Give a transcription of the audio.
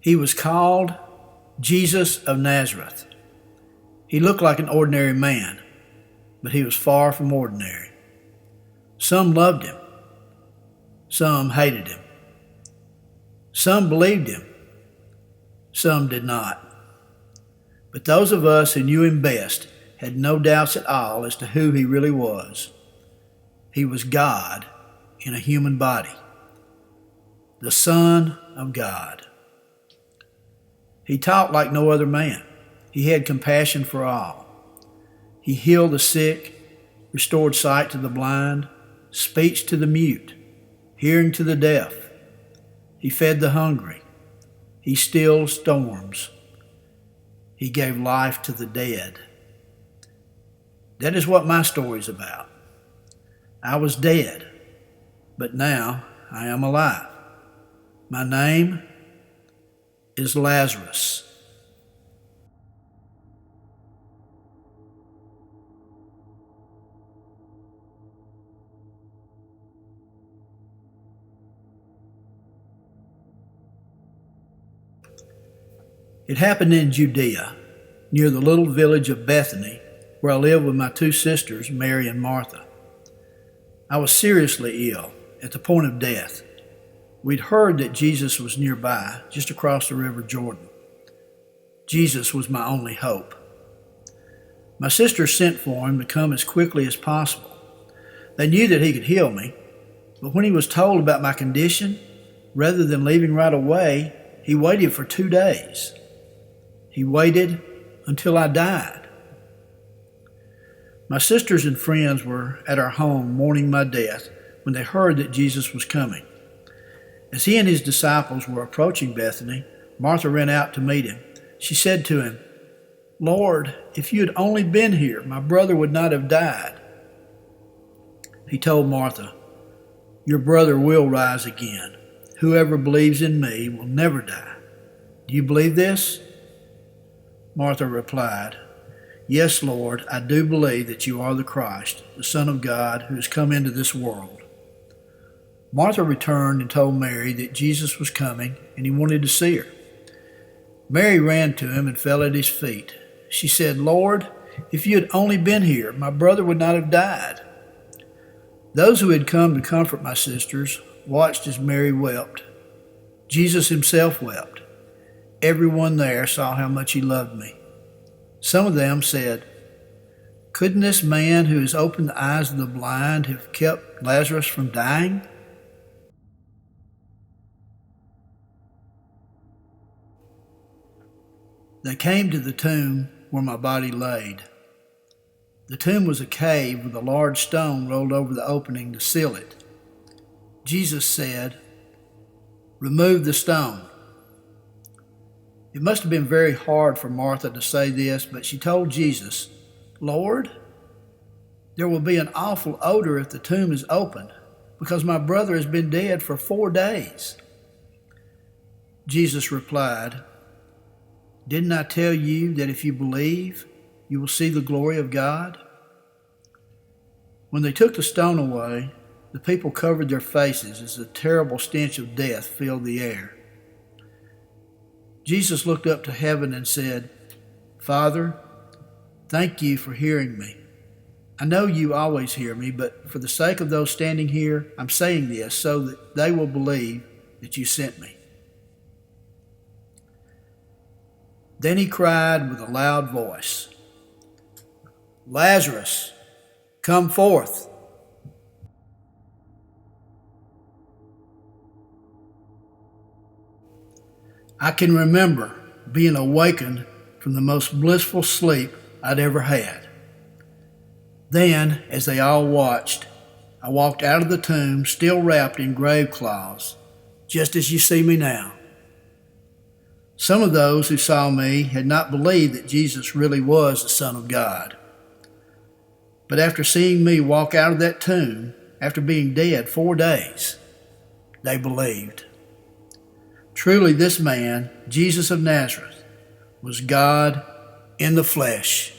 He was called Jesus of Nazareth. He looked like an ordinary man, but he was far from ordinary. Some loved him. Some hated him. Some believed him. Some did not. But those of us who knew him best had no doubts at all as to who he really was. He was God in a human body, the Son of God. He talked like no other man. He had compassion for all. He healed the sick, restored sight to the blind, speech to the mute, hearing to the deaf. He fed the hungry. He stilled storms. He gave life to the dead. That is what my story's about. I was dead, but now I am alive. My name is Lazarus. It happened in Judea, near the little village of Bethany, where I lived with my two sisters, Mary and Martha. I was seriously ill, at the point of death. We'd heard that Jesus was nearby, just across the River Jordan. Jesus was my only hope. My sisters sent for him to come as quickly as possible. They knew that he could heal me, but when he was told about my condition, rather than leaving right away, he waited for 2 days. He waited until I died. My sisters and friends were at our home mourning my death when they heard that Jesus was coming. As he and his disciples were approaching Bethany, Martha ran out to meet him. She said to him, "Lord, if you had only been here, my brother would not have died." He told Martha, "Your brother will rise again. Whoever believes in me will never die. Do you believe this?" Martha replied, "Yes, Lord, I do believe that you are the Christ, the Son of God, who has come into this world." Martha returned and told Mary that Jesus was coming and he wanted to see her. Mary ran to him and fell at his feet. She said, "Lord, if you had only been here, my brother would not have died." Those who had come to comfort my sisters watched as Mary wept. Jesus himself wept. Everyone there saw how much he loved me. Some of them said, "Couldn't this man who has opened the eyes of the blind have kept Lazarus from dying?" They came to the tomb where my body laid. The tomb was a cave with a large stone rolled over the opening to seal it. Jesus said, "Remove the stone." It must have been very hard for Martha to say this, but she told Jesus, "Lord, there will be an awful odor if the tomb is opened, because my brother has been dead for 4 days." Jesus replied, "Didn't I tell you that if you believe, you will see the glory of God?" When they took the stone away, the people covered their faces as the terrible stench of death filled the air. Jesus looked up to heaven and said, "Father, thank you for hearing me. I know you always hear me, but for the sake of those standing here, I'm saying this so that they will believe that you sent me." Then he cried with a loud voice, "Lazarus, come forth." I can remember being awakened from the most blissful sleep I'd ever had. Then, as they all watched, I walked out of the tomb still wrapped in grave cloths, just as you see me now. Some of those who saw me had not believed that Jesus really was the Son of God. But after seeing me walk out of that tomb, after being dead 4 days, they believed. Truly this man, Jesus of Nazareth, was God in the flesh.